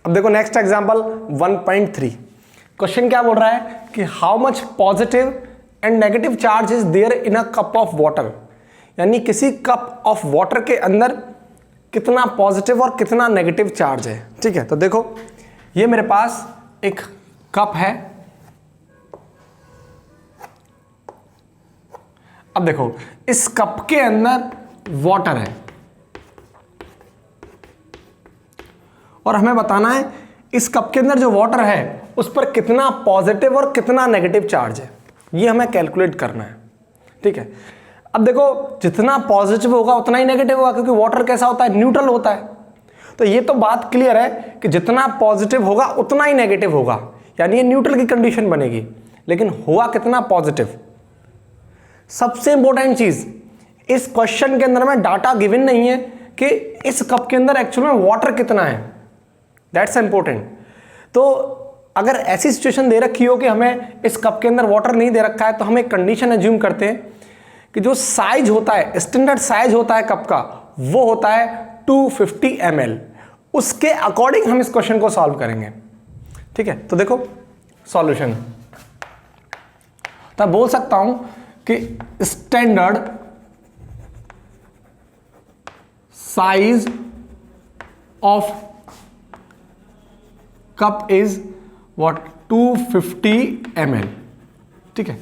अब देखो next example 1.3। Question क्या बोल रहा है कि how much positive and negative charge is there in a cup of water, यानी किसी कप ऑफ वाटर के अंदर कितना पॉजिटिव और कितना नेगेटिव चार्ज है। ठीक है, तो देखो ये मेरे पास एक कप है। अब देखो इस कप के अंदर वाटर है और हमें बताना है इस कप के अंदर जो वाटर है उस पर कितना पॉजिटिव और कितना नेगेटिव चार्ज है, ये हमें कैलकुलेट करना है। ठीक है, अब देखो जितना पॉजिटिव होगा उतना ही नेगेटिव होगा, क्योंकि वाटर कैसा होता है, न्यूट्रल होता है। तो ये तो बात क्लियर है कि जितना पॉजिटिव होगा उतना ही नेगेटिव होगा, यानी ये न्यूट्रल की कंडीशन बनेगी। लेकिन हुआ कितना पॉजिटिव। सबसे इंपॉर्टेंट चीज, इस क्वेश्चन के अंदर में डाटा गिवन नहीं है कि इस कप के अंदर एक्चुअल में वाटर कितना है, दैट्स इंपॉर्टेंट। तो अगर ऐसी सिचुएशन दे रखी हो कि हमें इस कप के अंदर वाटर नहीं दे रखा है, तो हम एक कंडीशन एज्यूम करते हैं कि जो साइज होता है, स्टैंडर्ड साइज होता है कप का, वो होता है 250 ml। उसके अकॉर्डिंग हम इस क्वेश्चन को सॉल्व करेंगे। ठीक है, तो देखो सॉल्यूशन, तो बोल सकता हूं कि standard size of cup is what, 250 ml। ठीक है,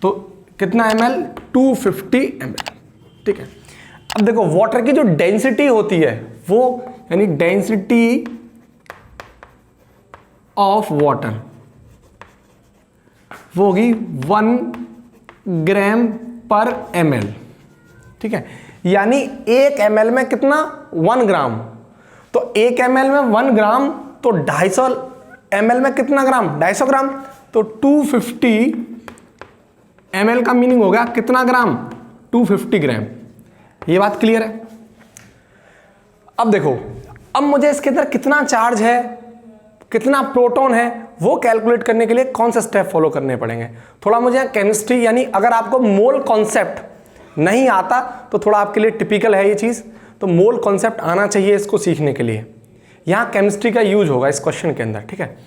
तो कितना ml, 250 ml। ठीक है, अब देखो वाटर की जो डेंसिटी होती है वो, यानी डेंसिटी ऑफ वाटर वो होगी 1 ग्राम पर ml। ठीक है, यानी 1 ml में कितना, 1 ग्राम। तो 1 ml में 1 ग्राम, तो 250 ml में कितना ग्राम, 250 ग्राम। तो 250 ml का मीनिंग हो गया कितना ग्राम, 250 ग्राम। ये बात क्लियर है। अब देखो, अब मुझे इसके अंदर कितना चार्ज है, कितना प्रोटॉन है, वो कैलकुलेट करने के लिए कौन से स्टेप फॉलो करने पड़ेंगे। थोड़ा मुझे केमिस्ट्री, यानी अगर आपको मोल कॉन्सेप्ट नहीं आता तो थोड़ा आपके लिए टिपिकल है ये चीज़, तो मोल कॉन्सेप्ट आना चाहिए इसको सीखने के लिए। यहाँ केमिस्ट्री का यूज होगा इस क्वेश्चन के अंदर। ठीक है,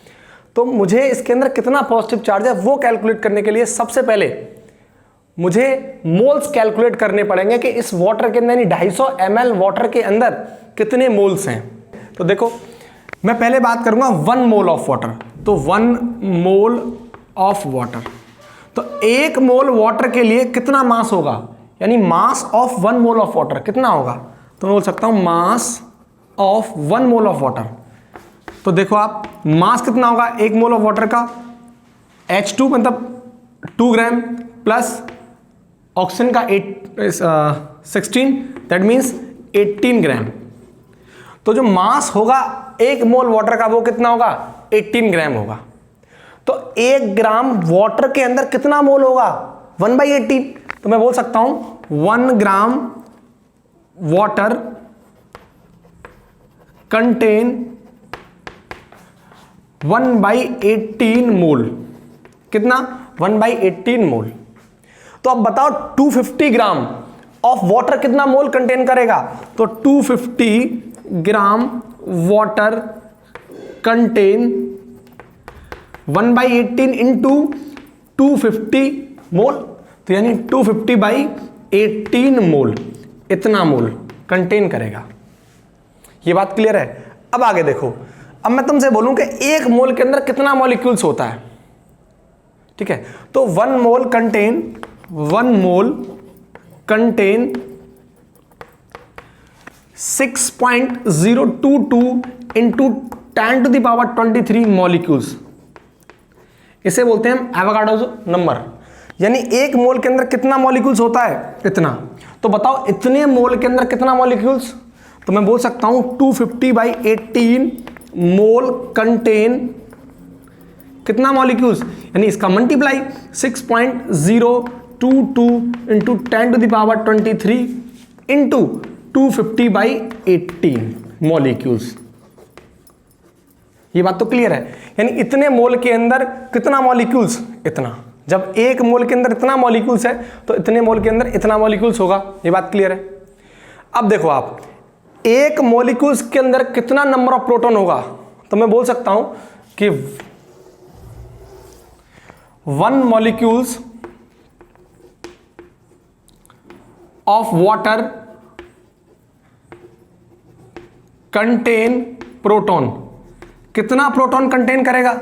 तो मुझे इसके अंदर कितना पॉजिटिव चार्ज है वो कैलकुलेट करने के लिए सबसे पहले मुझे मोल्स कैलकुलेट करने पड़ेंगे कि इस वाटर के अंदर, यानी 250 ml वाटर के अंदर कितने मोल्स हैं। तो देखो मैं पहले बात करूंगा 1 मोल ऑफ वाटर। तो 1 मोल ऑफ वाटर, तो 1 मोल वाटर के लिए कितना मास होगा, यानी mass of 1 mole of water कितना होगा। तो मैं बोल सकता हूं mass of 1 mole of water. तो देखो आप, मास कितना होगा 1 मोल ऑफ वाटर का, H2 मतलब 2 ग्राम प्लस ऑक्सीजन का 16, दैट मीन्स 18 ग्राम। तो जो मास होगा 1 मोल वाटर का वो कितना होगा, 18 ग्राम होगा। तो 1 ग्राम वाटर के अंदर कितना मोल होगा, 1/18। तो मैं बोल सकता हूं 1 ग्राम वाटर कंटेन 1/18 मोल। कितना, 1/18 मोल। तो अब बताओ 250 ग्राम ऑफ वाटर कितना मोल कंटेन करेगा। तो 250 ग्राम वाटर कंटेन 1/18 इंटू 250 मोल, तो यानी 250/18 मोल, इतना मोल कंटेन करेगा। ये बात क्लियर है। अब आगे देखो, अब मैं तुमसे बोलूं कि 1 मोल के अंदर कितना मॉलिक्यूल्स होता है। ठीक है, तो 1 मोल कंटेन 6.022 इंटू 10⁻23 मॉलिक्यूल्स। इसे बोलते हैं हम एवोगाड्रो नंबर, यानी 1 मोल के अंदर कितना मॉलिक्यूल्स होता है, इतना। तो बताओ इतने मोल के अंदर कितना मॉलिक्यूल्स। तो मैं बोल सकता हूं 250/18 मोल कंटेन कितना मॉलिक्यूल्स, यानी इसका मल्टीप्लाई 6.022 इंटू 10⁻23 इंटू 250/18 मॉलिक्यूल्स। ये बात तो क्लियर है, यानी इतने मोल के अंदर कितना मॉलिक्यूल्स, इतना। जब 1 मोल के अंदर इतना मॉलिक्यूल्स है तो इतने मोल के अंदर इतना मॉलिक्यूल्स होगा। ये बात क्लियर है। अब देखो आप, 1 मॉलिक्यूल्स के अंदर कितना नंबर ऑफ प्रोटॉन होगा। तो मैं बोल सकता हूं कि 1 molecules of water contain proton. कितना प्रोटॉन कंटेन करेगा?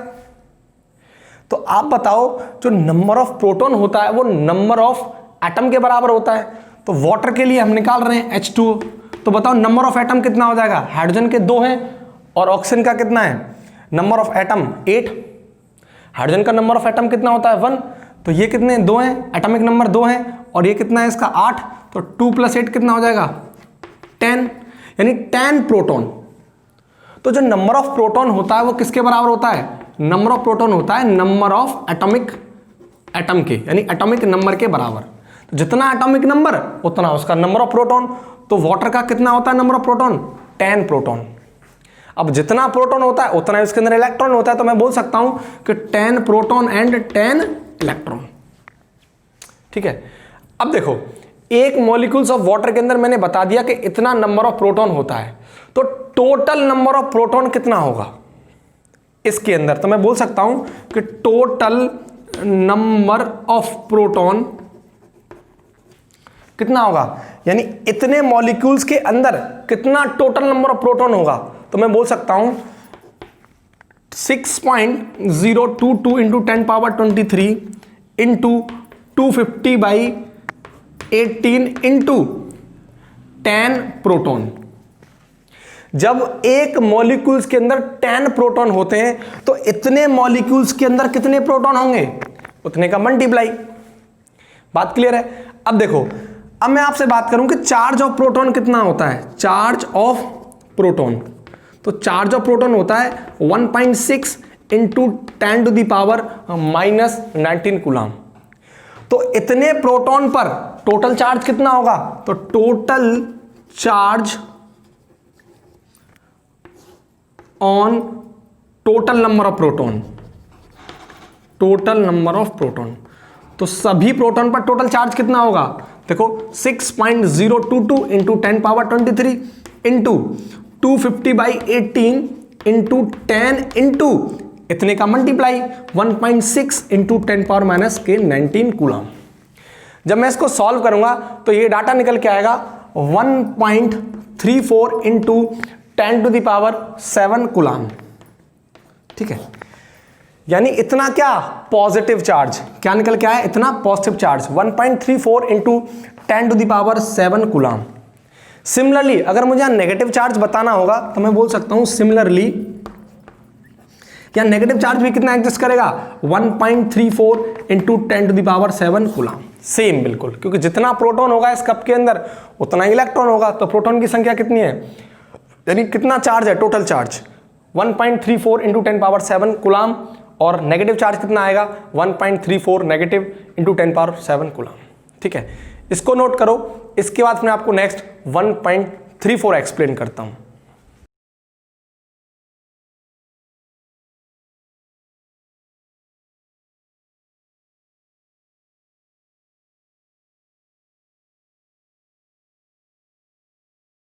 तो आप बताओ, जो नंबर ऑफ प्रोटॉन होता है वो नंबर ऑफ एटम के बराबर होता है। तो वाटर के लिए हम निकाल रहे हैं H2O, तो बताओ नंबर ऑफ एटम कितना हो जाएगा? हाइड्रोजन के 2 हैं और ऑक्सीजन का कितना है? Number of atom 8। हाइड्रोजन का नंबर ऑफ एटम कितना होता है? 1। तो ये कितने? 2 हैं, एटॉमिक नंबर 2 हैं, और ये कितना है इसका? 8। तो 2 + 8 कितना हो जाएगा? 10, यानी 10 प्रोटॉन। तो जो नंबर ऑफ प्रोटॉन होता है वो किसके बराबर होता है? नंबर ऑफ प्रोटॉन होता है नंबर ऑफ एटॉमिक एटम के, यानी एटॉमिक नंबर के बराबर। तो जितना एटॉमिक नंबर उतना उसका नंबर ऑफ प्रोटॉन। तो वाटर का कितना होता है नंबर ऑफ प्रोटॉन? 10 प्रोटॉन। अब जितना प्रोटॉन होता है उतना उसके अंदर इलेक्ट्रॉन होता है, तो मैं बोल सकता हूं कि 10 प्रोटॉन एंड 10 इलेक्ट्रॉन। ठीक है, अब देखो, एक मॉलिक्यूल्स ऑफ वाटर के अंदर मैंने बता दिया कि इतना नंबर ऑफ प्रोटॉन होता है, तो टोटल नंबर ऑफ प्रोटॉन कितना होगा इसके अंदर? तो मैं बोल सकता हूं कि टोटल नंबर ऑफ प्रोटॉन कितना होगा, यानी इतने मॉलिक्यूल्स के अंदर कितना टोटल नंबर ऑफ प्रोटॉन होगा। तो मैं बोल सकता हूं 6.022 इंटू 10⁻23 इंटू 250/18 इंटू 10 प्रोटॉन। जब एक मॉलिक्यूल्स के अंदर 10 प्रोटॉन होते हैं तो इतने मॉलिक्यूल्स के अंदर कितने प्रोटॉन होंगे? उतने का मल्टीप्लाई। बात क्लियर है? अब देखो, अब मैं आपसे बात करूं कि चार्ज ऑफ प्रोटॉन कितना होता है। चार्ज ऑफ प्रोटॉन, तो चार्ज ऑफ प्रोटॉन होता है 1.6 इंटू 10⁻⁻19 कूलम। तो इतने प्रोटॉन पर टोटल चार्ज कितना होगा? तो total charge on total number of proton, total number of proton, तो सभी प्रोटॉन पर टोटल चार्ज कितना होगा? देखो 6.022 इंटू 10⁻23 इंटू 250/18 इंटू 10 इंटू इतने का मल्टीप्लाई 1.6 इंटू 10⁻⁻19 कूलम। जब मैं इसको सॉल्व करूंगा तो ये डाटा निकल के आएगा 1.34 इंटू 10⁻7 कूलम। ठीक है, यानी इतना क्या? Positive charge. क्या निकल के आया? इतना positive charge 1.34 into 10⁻7 coulomb. Similarly अगर मुझे यहां नेगेटिव चार्ज बताना होगा तो मैं बोल सकता हूं सिमिलरली, क्या नेगेटिव चार्ज भी कितना एग्जिस्ट करेगा? 1.34 इंटू 10⁻7 कूलम। सेम बिल्कुल, क्योंकि जितना प्रोटॉन होगा इस कप के अंदर उतना इलेक्ट्रॉन होगा। तो प्रोटॉन की संख्या कितनी है, यानी कितना चार्ज है? टोटल चार्ज 1.34 इंटू 10⁻7 कूलम, और नेगेटिव चार्ज कितना आएगा? 1.34 नेगेटिव इंटू 10⁻7 कूलम। ठीक है, इसको नोट करो। इसके बाद मैं आपको नेक्स्ट 1.34 एक्सप्लेन करता हूं।